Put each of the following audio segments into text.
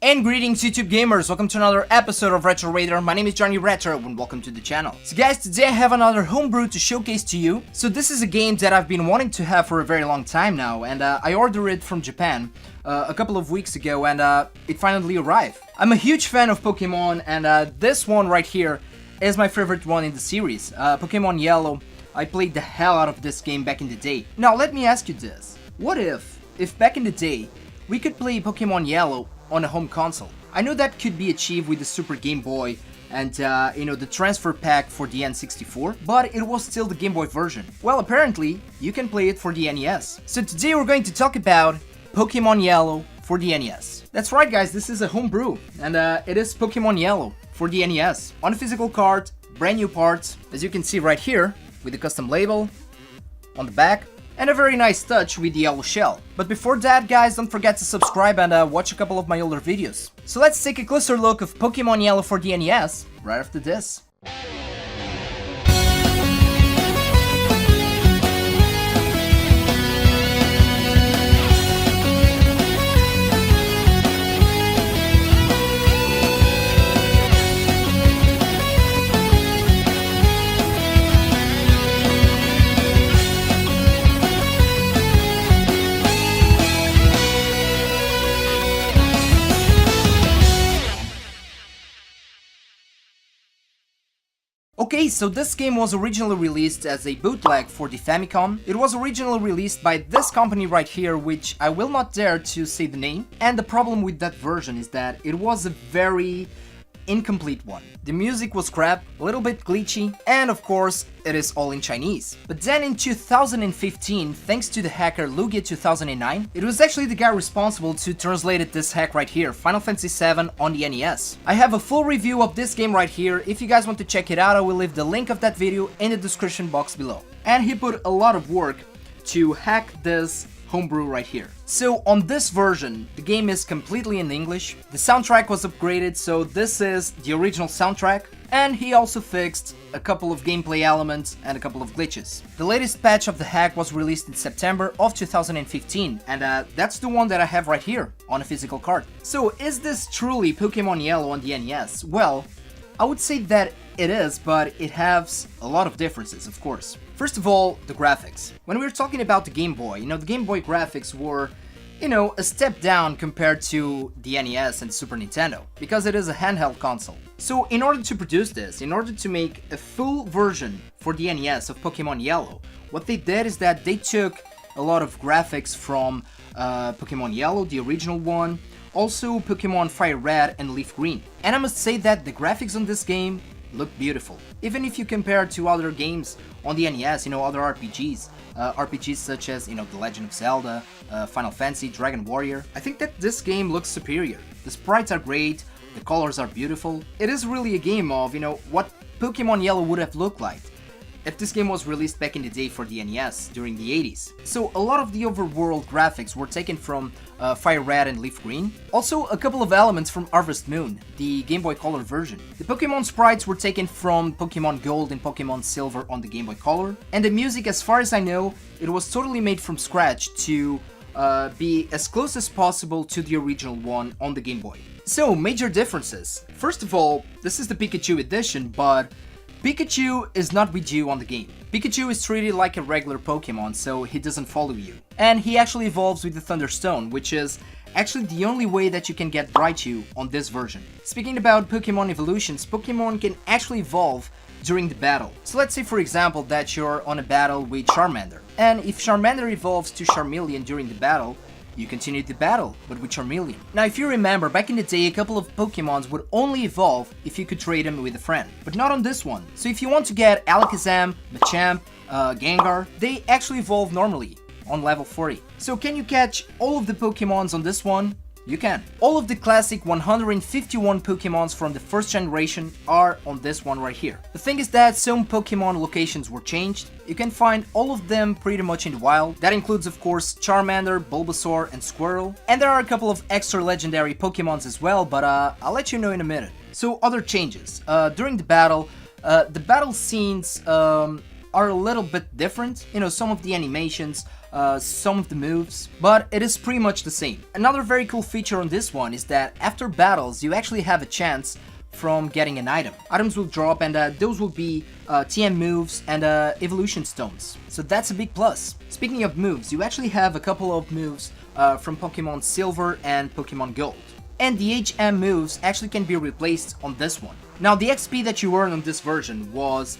And greetings YouTube gamers, welcome to another episode of Retro Raider. My name is Johnny Retro and welcome to the channel. So guys, today I have another homebrew to showcase to you. So this is a game that I've been wanting to have for a very long time now, and I ordered it from Japan a couple of weeks ago, and it finally arrived. I'm a huge fan of Pokemon, and this one right here is my favorite one in the series, Pokemon Yellow. I played the hell out of this game back in the day. Now let me ask you this, what if back in the day we could play Pokemon Yellow on a home console? I know that could be achieved with the Super Game Boy and the transfer pack for the N64, but it was still the Game Boy version. Well, apparently you can play it for the NES. So today we're going to talk about Pokemon Yellow for the NES. That's right guys, this is a homebrew, and it is Pokemon Yellow for the NES. On a physical card, brand new parts, as you can see right here, with the custom label on the back, and a very nice touch with the yellow shell. But before that guys, don't forget to subscribe and watch a couple of my older videos. So let's take a closer look of Pokemon Yellow for the NES right after this. Okay, so this game was originally released as a bootleg for the Famicom. It was originally released by this company right here, which I will not dare to say the name. And the problem with that version is that it was a very incomplete one. The music was crap, a little bit glitchy, and of course, it is all in Chinese. But then in 2015, thanks to the hacker Lugia2009, it was actually the guy responsible to translate this hack right here, Final Fantasy VII on the NES. I have a full review of this game right here. If you guys want to check it out, I will leave the link of that video in the description box below. And he put a lot of work to hack this homebrew right here. So on this version, the game is completely in English. The soundtrack was upgraded, so this is the original soundtrack. And he also fixed a couple of gameplay elements and a couple of glitches. The latest patch of the hack was released in September of 2015, and that's the one that I have right here on a physical card. So is this truly Pokemon Yellow on the NES? Well, I would say that it is, but it has a lot of differences, of course. First of all, the graphics. When we were talking about the Game Boy, the Game Boy graphics were, a step down compared to the NES and the Super Nintendo, because it is a handheld console. So in order to produce this, in order to make a full version for the NES of Pokemon Yellow, what they did is that they took a lot of graphics from Pokemon Yellow, the original one, also Pokemon Fire Red and Leaf Green. And I must say that the graphics on this game look beautiful. Even if you compare to other games on the NES, other RPGs, RPGs such as, The Legend of Zelda, Final Fantasy, Dragon Warrior, I think that this game looks superior. The sprites are great, the colors are beautiful. It is really a game of, what Pokemon Yellow would have looked like if this game was released back in the day for the NES during the 80s. So a lot of the overworld graphics were taken from Fire Red and Leaf Green. Also a couple of elements from Harvest Moon, the Game Boy Color version. The Pokemon sprites were taken from Pokemon Gold and Pokemon Silver on the Game Boy Color. And the music, as far as I know, it was totally made from scratch to be as close as possible to the original one on the Game Boy. So major differences. First of all, this is the Pikachu edition, but Pikachu is not with you on the game. Pikachu is treated like a regular Pokemon, so he doesn't follow you. And he actually evolves with the Thunderstone, which is actually the only way that you can get Raichu on this version. Speaking about Pokemon evolutions, Pokemon can actually evolve during the battle. So let's say for example that you're on a battle with Charmander, and if Charmander evolves to Charmeleon during the battle, you continue the battle, but with Charmeleon. Now if you remember, back in the day, a couple of Pokemons would only evolve if you could trade them with a friend, but not on this one. So if you want to get Alakazam, Machamp, Gengar, they actually evolve normally on level 40. So can you catch all of the Pokemons on this one? You can. All of the classic 151 Pokemons from the first generation are on this one right here. The thing is that some Pokemon locations were changed. You can find all of them pretty much in the wild. That includes of course Charmander, Bulbasaur and Squirtle. And there are a couple of extra legendary Pokemons as well, but I'll let you know in a minute. So other changes. During the battle scenes are a little bit different. Some of the animations some of the moves, but it is pretty much the same. Another very cool feature on this one is that after battles you actually have a chance from getting an item. Items will drop, and those will be TM moves and evolution stones. So that's a big plus. Speaking of moves, you actually have a couple of moves from Pokemon Silver and Pokemon Gold. And the HM moves actually can be replaced on this one. Now the XP that you earn on this version was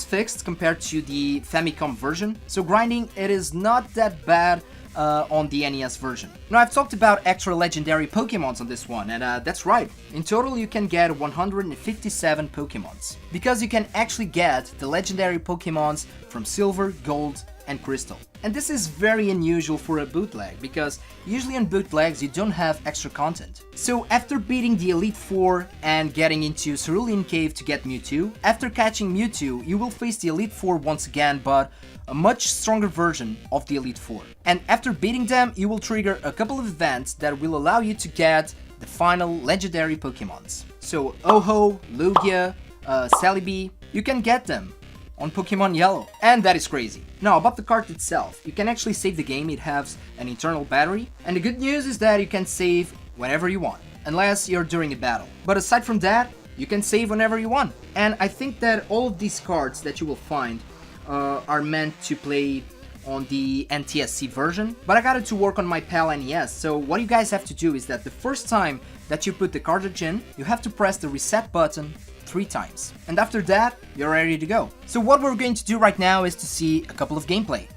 fixed compared to the Famicom version, so grinding it is not that bad on the NES version. Now I've talked about extra legendary Pokemons on this one, and that's right. In total you can get 157 Pokemons, because you can actually get the legendary Pokemons from Silver, Gold, and Crystal. And this is very unusual for a bootleg, because usually on bootlegs you don't have extra content. So after beating the Elite Four and getting into Cerulean Cave to get Mewtwo, after catching Mewtwo you will face the Elite Four once again, but a much stronger version of the Elite Four. And after beating them you will trigger a couple of events that will allow you to get the final legendary Pokemons. So Ho-Oh, Lugia, Celebi, you can get them on Pokemon Yellow, and that is crazy. Now about the card itself, you can actually save the game. It has an internal battery, and the good news is that you can save whenever you want, unless you're during a battle. But aside from that, you can save whenever you want. And I think that all of these cards that you will find are meant to play on the NTSC version, but I got it to work on my PAL NES, so what you guys have to do is that the first time that you put the cartridge in, you have to press the reset button 3 times. And after that, you're ready to go. So what we're going to do right now is to see a couple of gameplay.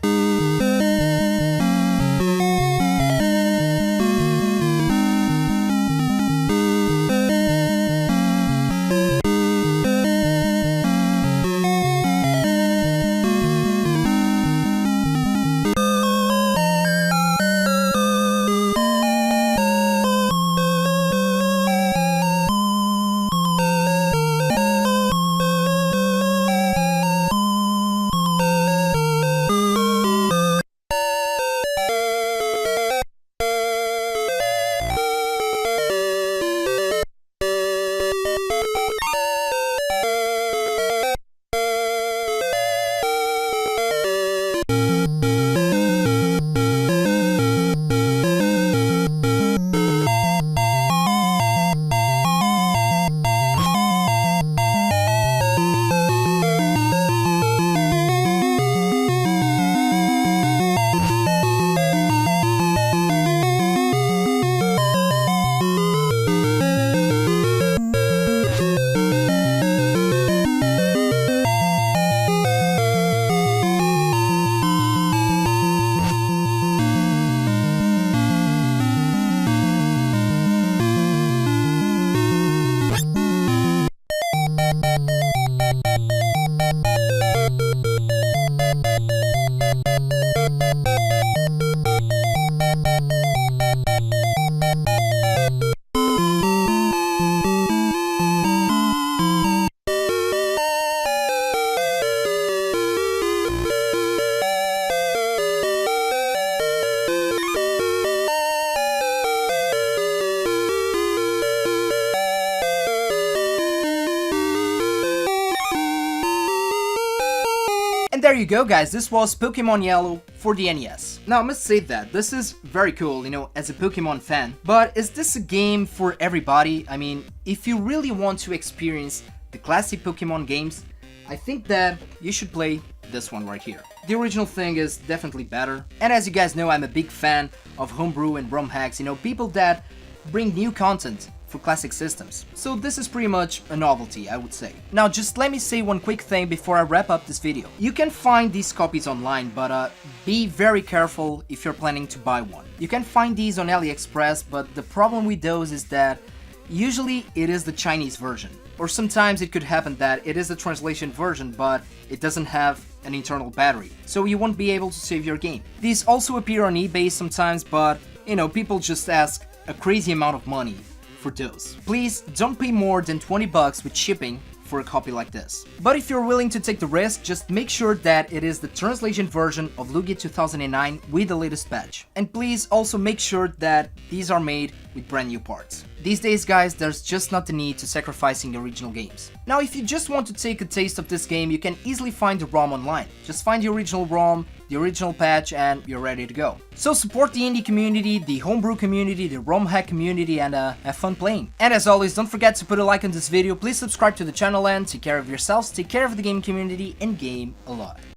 And there you go guys, this was Pokemon Yellow for the NES. Now I must say that this is very cool, you know, as a Pokemon fan, but is this a game for everybody? I mean, if you really want to experience the classic Pokemon games, I think that you should play this one right here. The original thing is definitely better, and as you guys know, I'm a big fan of Homebrew and ROM hacks, you know, people that bring new content for classic systems. So this is pretty much a novelty, I would say. Now just let me say one quick thing before I wrap up this video. You can find these copies online, but be very careful if you're planning to buy one. You can find these on AliExpress, but the problem with those is that usually it is the Chinese version. Or sometimes it could happen that it is a translation version, but it doesn't have an internal battery, so you won't be able to save your game. These also appear on eBay sometimes, but you know, people just ask a crazy amount of money for those. Please don't pay more than 20 bucks with shipping for a copy like this. But if you're willing to take the risk, just make sure that it is the translation version of Lugia 2009 with the latest patch. And please also make sure that these are made with brand new parts. These days, guys, there's just not the need to sacrificing original games. Now, if you just want to take a taste of this game, you can easily find the ROM online. Just find the original ROM, the original patch, and you're ready to go. So support the indie community, the homebrew community, the ROM hack community, and have fun playing. And as always, don't forget to put a like on this video, please subscribe to the channel, and take care of yourselves, take care of the game community, and game a lot.